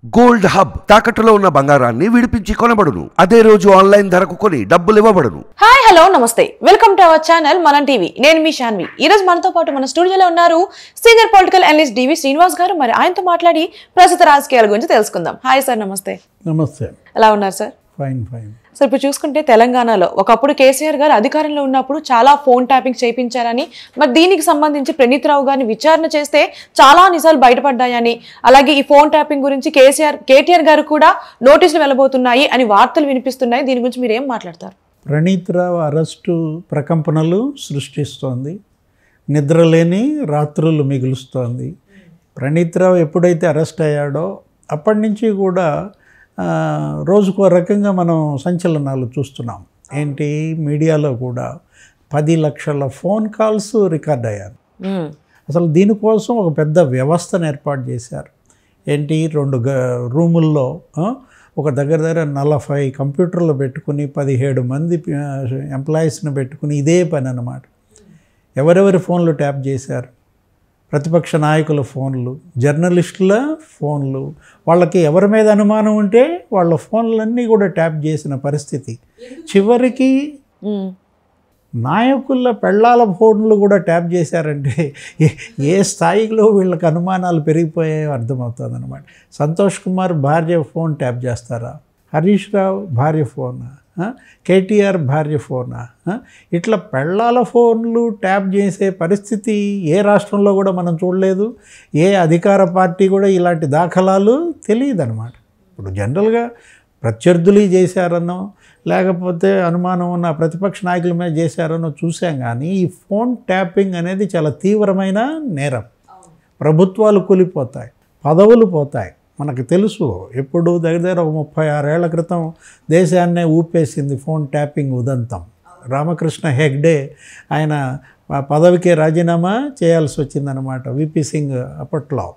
Gold hub తాకట్టులో ఉన్న బంగారాన్ని విడిపించి కొనబడును. అదే రోజు ఆన్లైన్ ధరకు కొని డబ్బులు ఇవ్వబడును. హాయ్ హలో నమస్తే, వెల్కమ్ టు అవర్ ఛానల్ మనం టీవీ. నేను మీ శాన్వి. ఈ రోజు మనతో పాటు మన స్టూడియోలో ఉన్నారు సీనియర్ పొలిటికల్ అనలిస్ట్ డివి శ్రీనివాస్ గారు. మరి ఆయనతో మాట్లాడి ప్రస్తుత రాజకీయాల గురించి తెలుసుకుందాం. హాయ్ సార్, నమస్తే. నమస్తే. ఎలా ఉన్నారు సార్? Fine fine. సార్, ఇప్పుడు చూసుకుంటే తెలంగాణలో ఒకప్పుడు కేసీఆర్ గారు అధికారంలో ఉన్నప్పుడు చాలా ఫోన్ ట్యాపింగ్ చేయించారని, మరి దీనికి సంబంధించి ప్రణీత్ రావు గారిని విచారణ చేస్తే చాలా నిజాలు బయటపడ్డాయని, అలాగే ఈ ఫోన్ ట్యాపింగ్ గురించి కేటీఆర్ గారు కూడా నోటీసులు వెళ్ళబోతున్నాయి అని వార్తలు వినిపిస్తున్నాయి. దీని గురించి మీరు ఏం మాట్లాడతారు? ప్రణీత్ రావు అరెస్టు ప్రకంపనలు సృష్టిస్తోంది, నిద్రలేని రాత్రులు మిగులుస్తోంది. ప్రణీత్ రావు ఎప్పుడైతే అరెస్ట్ అయ్యాడో అప్పటి నుంచి కూడా రోజుకో రకంగా మనం సంచలనాలు చూస్తున్నాం. ఏంటి, మీడియాలో కూడా 10 లక్షల ఫోన్ కాల్స్ రికార్డ్ అయ్యారు. అసలు దీనికోసం ఒక పెద్ద వ్యవస్థను ఏర్పాటు చేశారు. ఏంటి, 2 రూముల్లో ఒక దగ్గర 40 కంప్యూటర్లు పెట్టుకుని 17 మంది ఎంప్లాయీస్ని పెట్టుకుని ఇదే పని అన్నమాట. ఎవరెవరి ఫోన్లు ట్యాప్ చేశారు? ప్రతిపక్ష నాయకుల ఫోన్లు, జర్నలిస్టుల ఫోన్లు, వాళ్ళకి ఎవరి మీద అనుమానం ఉంటే వాళ్ళ ఫోన్లన్నీ కూడా ట్యాప్ చేసిన పరిస్థితి. చివరికి నాయకుల పెళ్ళాల ఫోన్లు కూడా ట్యాప్ చేశారంటే ఏ స్థాయిలో వీళ్ళకి అనుమానాలు పెరిగిపోయాయో అర్థమవుతుంది అనమాట. సంతోష్ కుమార్ భార్య ఫోన్ ట్యాప్ చేస్తారా? హరీష్ రావు భార్య ఫోనా? కేటీఆర్ భార్య ఫోనా? ఇట్లా పెళ్ళాల ఫోన్లు ట్యాప్ చేసే పరిస్థితి ఏ రాష్ట్రంలో కూడా మనం చూడలేదు. ఏ అధికార పార్టీ కూడా ఇలాంటి దాఖలాలు తెలియదు అనమాట. ఇప్పుడు జనరల్గా ప్రత్యర్థులు చేశారనో లేకపోతే అనుమానం ఉన్న ప్రతిపక్ష నాయకుల మీద చేశారనో చూసాం, కానీ ఈ ఫోన్ ట్యాపింగ్ అనేది చాలా తీవ్రమైన నేరం. ప్రభుత్వాలు కూలిపోతాయి, పదవులు పోతాయి. మనకు తెలుసు, ఎప్పుడు దగ్గర ఒక 36 ఏళ్ల క్రితం దేశాన్నే ఊపేసింది ఫోన్ ట్యాపింగ్ ఉదంతం. రామకృష్ణ హెగ్డే ఆయన పదవికి రాజీనామా చేయాల్సి వచ్చిందనమాట, విపి సింగ్ అప్పట్లో.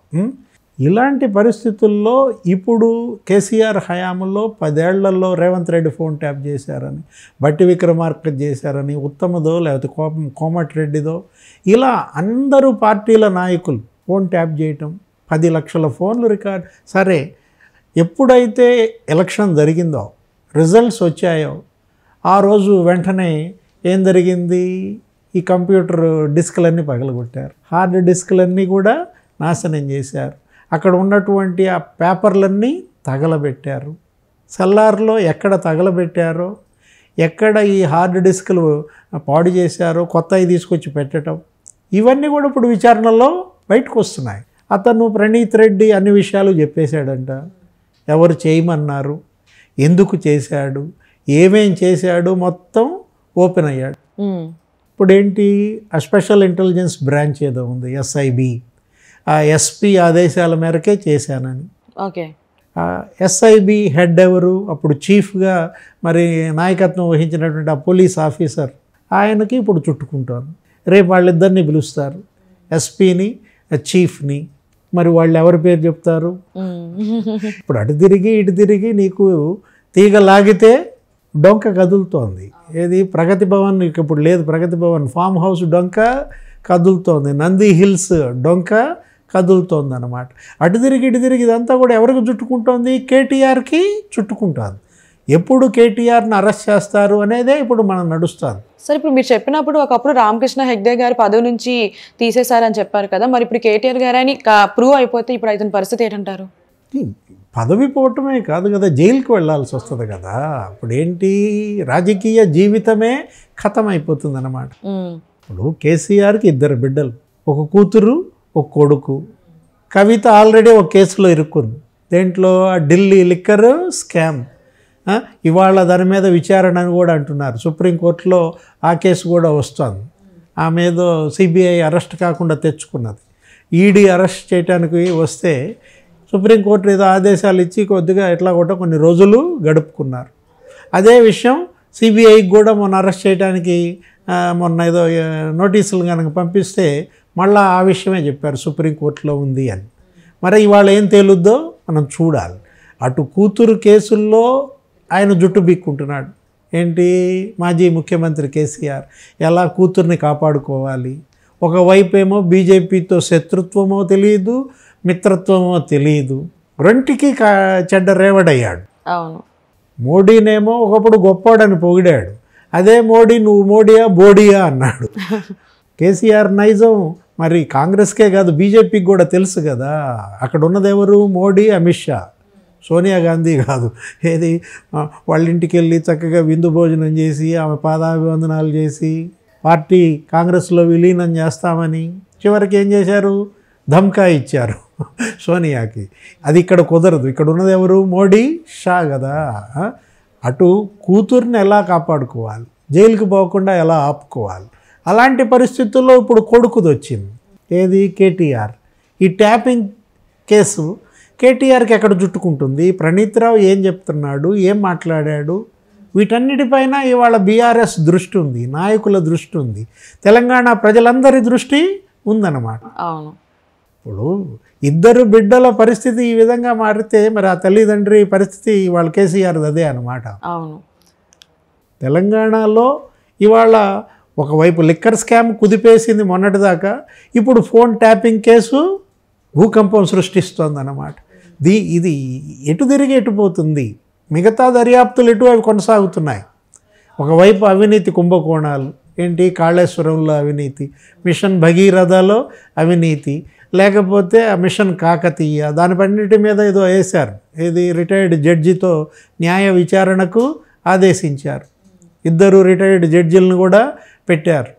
ఇలాంటి పరిస్థితుల్లో ఇప్పుడు కేసీఆర్ హయాంలో 10 ఏళ్లలో రేవంత్ రెడ్డి ఫోన్ ట్యాప్ చేశారని, బట్టి విక్రమార్క చేశారని, ఉత్తమదో లేకపోతే కోమటిరెడ్డిదో, ఇలా అందరూ పార్టీల నాయకులు ఫోన్ ట్యాప్ చేయటం, 10 లక్షల ఫోన్లు రికార్డ్. సరే, ఎప్పుడైతే ఎలక్షన్ జరిగిందో, రిజల్ట్స్ వచ్చాయో ఆ రోజు వెంటనే ఏం జరిగింది? ఈ కంప్యూటర్ డిస్క్లన్నీ పగలగొట్టారు, హార్డ్ డిస్క్లన్నీ కూడా నాశనం చేశారు. అక్కడ ఉన్నటువంటి ఆ పేపర్లన్నీ తగలబెట్టారు. సెల్లార్లో ఎక్కడ తగలబెట్టారో, ఎక్కడ ఈ హార్డ్ డిస్క్లు పాడు చేశారో కొత్తవి తీసుకొచ్చి పెట్టడం, ఇవన్నీ కూడా ఇప్పుడు విచారణలో బయటకు వస్తున్నాయి. అతను ప్రణీత్ రెడ్డి అన్ని విషయాలు చెప్పేశాడంట. ఎవరు చేయమన్నారు, ఎందుకు చేశాడు, ఏమేం చేశాడు, మొత్తం ఓపెన్ అయ్యాడు. ఇప్పుడు ఏంటి, ఆ స్పెషల్ ఇంటెలిజెన్స్ బ్రాంచ్ ఏదో ఉంది, SIB, ఆ SP ఆదేశాల మేరకే చేశానని. ఓకే. SIB హెడ్ ఎవరు? అప్పుడు చీఫ్గా మరి నాయకత్వం వహించినటువంటి ఆ పోలీస్ ఆఫీసర్, ఆయనకి ఇప్పుడు చుట్టుకుంటాను. రేపు వాళ్ళిద్దరిని పిలుస్తారు, SPని చీఫ్ని. మరి వాళ్ళు ఎవరి పేరు చెప్తారు? ఇప్పుడు అటు తిరిగి ఇటు తిరిగి నీకు తీగ లాగితే డొంక కదులుతోంది. ఏది, ప్రగతి భవన్ ఇప్పుడు లేదు, ప్రగతి భవన్ ఫామ్ హౌస్ డొంక కదులుతోంది, నంది హిల్స్ డొంక కదులుతోంది అన్నమాట. అటు తిరిగి ఇటు తిరిగి ఇదంతా కూడా ఎవరికి చుట్టుకుంటోంది? కేటీఆర్కి చుట్టుకుంటుంది. ఎప్పుడు కేటీఆర్ని అరెస్ట్ చేస్తారు అనేదే ఇప్పుడు మనం నడుస్తుంది. సార్, ఇప్పుడు మీరు చెప్పినప్పుడు ఒకప్పుడు రామకృష్ణ హెగ్డే గారు పదవి నుంచి తీసేశారని చెప్పారు కదా, మరి ఇప్పుడు కేటీఆర్ గారు అని ప్రూవ్ అయిపోతే ఇప్పుడు అతని పరిస్థితి ఏంటంటారు? పదవి పోవటమే కాదు కదా, జైలుకి వెళ్ళాల్సి వస్తుంది కదా. ఇప్పుడు ఏంటి, రాజకీయ జీవితమే ఖతం అయిపోతుంది అన్నమాట. ఇప్పుడు కేసీఆర్కి 2 బిడ్డలు, ఒక కూతురు ఒక కొడుకు. కవిత ఆల్రెడీ ఒక కేసులో ఇరుక్కుంది. దేంట్లో? Delhi liquor scam. ఇవాళ దాని మీద విచారణ అని కూడా అంటున్నారు. సుప్రీంకోర్టులో ఆ కేసు కూడా వస్తుంది. ఆమె ఏదో CBI అరెస్ట్ కాకుండా తెచ్చుకున్నది. ED అరెస్ట్ చేయడానికి వస్తే సుప్రీంకోర్టు ఏదో ఆదేశాలు ఇచ్చి కొద్దిగా ఎట్లా కూడా కొన్ని రోజులు గడుపుకున్నారు. అదే విషయం CBIకి కూడా మొన్న అరెస్ట్ చేయడానికి మొన్న ఏదో నోటీసులు కనుక పంపిస్తే మళ్ళీ ఆ విషయమే చెప్పారు, సుప్రీంకోర్టులో ఉంది అని. మరి ఇవాళ ఏం తేలుద్దో మనం చూడాలి. అటు కూతురు కేసుల్లో ఆయన జుట్టు బిక్కుంటున్నాడు. ఏంటి, మాజీ ముఖ్యమంత్రి కేసీఆర్ ఎలా కూతుర్ని కాపాడుకోవాలి, ఒకవైపు ఏమో బీజేపీతో శత్రుత్వమో తెలియదు, మిత్రత్వమో తెలియదు. రెంటికి చెడ్డ రేవడయ్యాడు. అవును. మోడీనేమో ఒకప్పుడు గొప్పోడని పొగిడాడు, అదే మోడీ నువ్వు మోడీయా బోడియా అన్నాడు. కేసీఆర్ నైజం మరి కాంగ్రెస్కే కాదు బీజేపీకి కూడా తెలుసు కదా. అక్కడ ఉన్నది ఎవరు? మోడీ, అమిత్ షా, సోనియా గాంధీ కాదు. ఏది వాళ్ళ ఇంటికి వెళ్ళి చక్కగా విందు భోజనం చేసి ఆమె పాదాభివందనాలు చేసి పార్టీ కాంగ్రెస్లో విలీనం చేస్తామని చివరికి ఏం చేశారు? ధమ్కా ఇచ్చారు సోనియాకి. అది ఇక్కడ కుదరదు. ఇక్కడ ఉన్నది ఎవరు? మోడీ, షా కదా. అటు కూతుర్ని ఎలా కాపాడుకోవాలి, జైలుకి పోకుండా ఎలా ఆపుకోవాలి, అలాంటి పరిస్థితుల్లో ఇప్పుడు కొడుకుది వచ్చింది. ఏది? కేటీఆర్. ఈ ట్యాపింగ్ కేసు కేటీఆర్కి ఎక్కడ చుట్టుకుంటుంది? ప్రణీత్ రావు ఏం చెప్తున్నాడు, ఏం మాట్లాడాడు, వీటన్నిటిపైన ఇవాళ బీఆర్ఎస్ దృష్టి ఉంది, నాయకుల దృష్టి ఉంది, తెలంగాణ ప్రజలందరి దృష్టి ఉందన్నమాట. అవును. ఇప్పుడు ఇద్దరు బిడ్డల పరిస్థితి ఈ విధంగా మారితే మరి ఆ తల్లిదండ్రి పరిస్థితి ఇవాళ కేసీఆర్ అదే అన్నమాట. అవును. తెలంగాణలో ఇవాళ ఒకవైపు లిక్కర్ స్కామ్ కుదిపేసింది మొన్నటిదాకా, ఇప్పుడు ఫోన్ ట్యాపింగ్ కేసు భూకంపం సృష్టిస్తోంది అన్నమాట. ఇది ఎటు తిరిగి ఎటుపోతుంది? మిగతా దర్యాప్తులు ఎటు అవి కొనసాగుతున్నాయి. ఒకవైపు అవినీతి కుంభకోణాలు, ఏంటి కాళేశ్వరంలో అవినీతి, మిషన్ భగీరథలో అవినీతి, లేకపోతే ఆ మిషన్ కాకతీయ, దానిపన్నిటి మీద ఏదో వేశారు. ఏది? రిటైర్డ్ జడ్జితో న్యాయ విచారణకు ఆదేశించారు. ఇద్దరు రిటైర్డ్ జడ్జిలను కూడా పెట్టారు.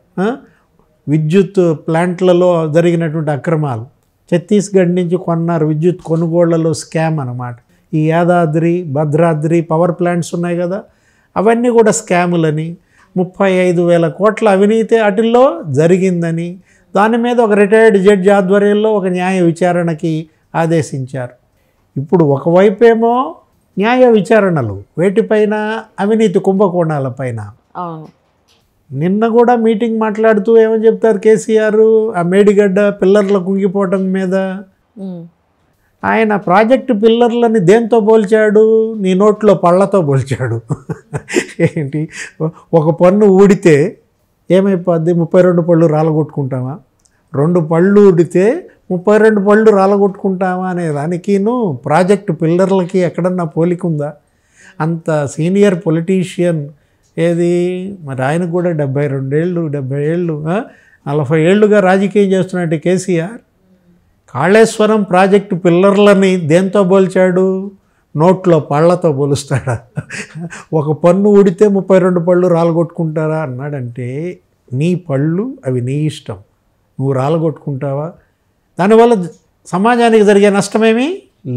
విద్యుత్ ప్లాంట్లలో జరిగినటువంటి అక్రమాలు, ఛత్తీస్గఢ్ నుంచి కొన్నారు విద్యుత్ కొనుగోళ్లలో స్కామ్ అన్నమాట. ఈ యాదాద్రి, భద్రాద్రి పవర్ ప్లాంట్స్ ఉన్నాయి కదా, అవన్నీ కూడా స్కాములని, 35,000 కోట్ల అవినీతి వాటిల్లో జరిగిందని దాని మీద ఒక రిటైర్డ్ జడ్జి ఆధ్వర్యంలో ఒక న్యాయ విచారణకి ఆదేశించారు. ఇప్పుడు ఒకవైపేమో న్యాయ విచారణలు వేటిపైన? అవినీతి కుంభకోణాలపైన. అవును. నిన్న కూడా మీటింగ్ మాట్లాడుతూ ఏమని చెప్తారు కేసీఆర్? ఆ మేడిగడ్డ పిల్లర్ల కుంగిపోవటం మీద ఆయన ప్రాజెక్టు పిల్లర్లని దేంతో పోల్చాడు? నీ నోట్లో పళ్ళతో పోల్చాడు. ఏంటి? ఒక పన్ను ఊడితే ఏమైపోద్ది? 32 పళ్ళు రాలగొట్టుకుంటామా? 2 పళ్ళు ఊడితే 32 పళ్ళు రాలగొట్టుకుంటామా అనే దానికిను ప్రాజెక్టు పిల్లర్లకి ఎక్కడన్నా పోలికుందా? అంత సీనియర్ పొలిటీషియన్. ఏది? మరి ఆయన కూడా 72 ఏళ్ళు 70 ఏళ్ళు 40 ఏళ్ళుగా రాజకీయం చేస్తున్నట్టు కేసీఆర్ కాళేశ్వరం ప్రాజెక్టు పిల్లర్లని దేంతో పోల్చాడు? నోట్లో పళ్ళతో పోలుస్తాడా? ఒక పన్ను ఊడితే 32 పళ్ళు రాలగొట్టుకుంటారా అన్నాడంటే నీ పళ్ళు అవి నీ ఇష్టం, నువ్వు రాలగొట్టుకుంటావా? దానివల్ల సమాజానికి జరిగే నష్టమేమీ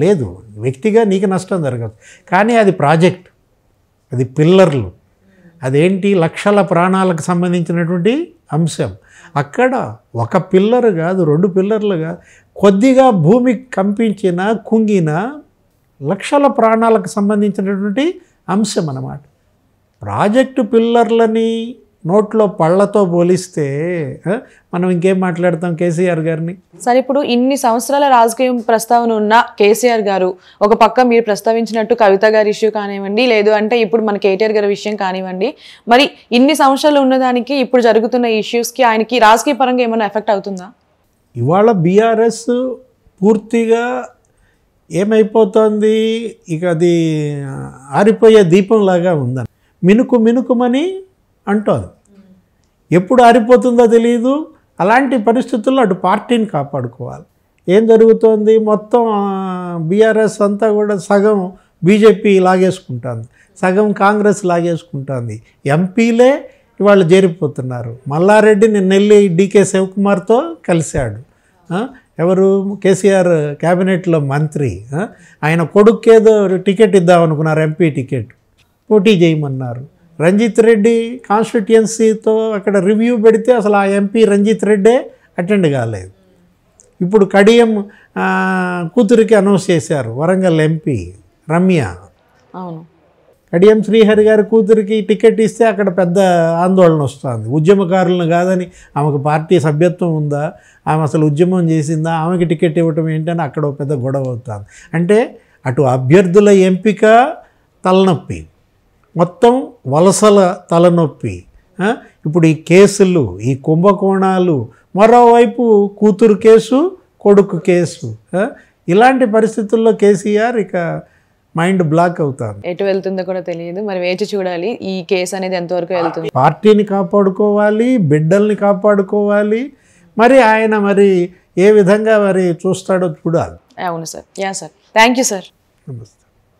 లేదు, వ్యక్తిగా నీకు నష్టం జరగదు. కానీ అది ప్రాజెక్ట్, అది పిల్లర్లు, అదేంటి? లక్షల ప్రాణాలకు సంబంధించినటువంటి అంశం. అక్కడ ఒక పిల్లర్ కాదు, 2 పిల్లర్లు కాదు, కొద్దిగా భూమి కంపించినా కుంగినా లక్షల ప్రాణాలకు సంబంధించినటువంటి అంశం అన్నమాట. ప్రాజెక్టు పిల్లర్లని నోట్లో పళ్ళతో పోలిస్తే మనం ఇంకేం మాట్లాడతాం కేసీఆర్ గారిని? సరే, ఇప్పుడు ఇన్ని సంవత్సరాల రాజకీయం ప్రస్తావన ఉన్న కేసీఆర్ గారు ఒక పక్క మీరు ప్రస్తావించినట్టు కవిత గారి ఇష్యూ కానివ్వండి, లేదు అంటే ఇప్పుడు మన కేటీఆర్ గారి విషయం కానివ్వండి, మరి ఇన్ని సంవత్సరాలు ఉన్నదానికి ఇప్పుడు జరుగుతున్న ఇష్యూస్కి ఆయనకి రాజకీయ పరంగా ఏమైనా ఎఫెక్ట్ అవుతుందా? ఇవాళ బీఆర్ఎస్ పూర్తిగా ఏమైపోతుంది? ఇక అది ఆరిపోయే దీపంలాగా ఉందని మినుకు మినుకుమని అంటోంది. ఎప్పుడు ఆరిపోతుందో తెలియదు. అలాంటి పరిస్థితుల్లో అటు పార్టీని కాపాడుకోవాలి. ఏం జరుగుతోంది? మొత్తం బీఆర్ఎస్ అంతా కూడా సగం బీజేపీ లాగేసుకుంటుంది, సగం కాంగ్రెస్ లాగేసుకుంటుంది. ఎంపీలే ఇవాళ చేరిపోతున్నారు. మల్లారెడ్డి నిన్న వెళ్ళి డీకే శివకుమార్తో కలిశాడు. ఎవరు? కేసీఆర్ క్యాబినెట్లో మంత్రి. ఆయన కొడుకేదో టికెట్ ఇద్దామనుకున్నారు, ఎంపీ టికెట్, పోటీ చేయమన్నారు. రంజిత్ రెడ్డి కాన్స్టిట్యుయెన్సీతో అక్కడ రివ్యూ పెడితే అసలు ఆ ఎంపీ రంజిత్ రెడ్డే అటెండ్ కాలేదు. ఇప్పుడు కడియం కూతురికి అనౌన్స్ చేశారు, వరంగల్ ఎంపీ రమ్య. అవును. కడియం శ్రీహరి గారి కూతురికి టికెట్ ఇస్తే అక్కడ పెద్ద ఆందోళన వస్తుంది. ఉద్యమకారులను కాదని ఆమెకు పార్టీ సభ్యత్వం ఉందా, ఆమె అసలు ఉద్యమం చేసిందా, ఆమెకి టికెట్ ఇవ్వటం ఏంటని అక్కడ పెద్ద గొడవ అవుతుంది. అంటే అటు అభ్యర్థుల ఎంపిక తలనొప్పి, మొత్తం వలసల తలనొప్పి, ఇప్పుడు ఈ కేసులు, ఈ కుంభకోణాలు, మరోవైపు కూతురు కేసు, కొడుకు కేసు, ఇలాంటి పరిస్థితుల్లో కేసీఆర్ ఇక మైండ్ బ్లాక్ అవుతారు. ఎటు వెళ్తుందో కూడా తెలియదు, మరి వేచి చూడాలి ఈ కేసు అనేది ఎంతవరకు వెళ్తుంది. పార్టీని కాపాడుకోవాలి, బిడ్డల్ని కాపాడుకోవాలి, మరి ఆయన మరి ఏ విధంగా మరి చూస్తాడో చూడాలి. అవును sir. Yeah sir, thank you sir. నమస్తే.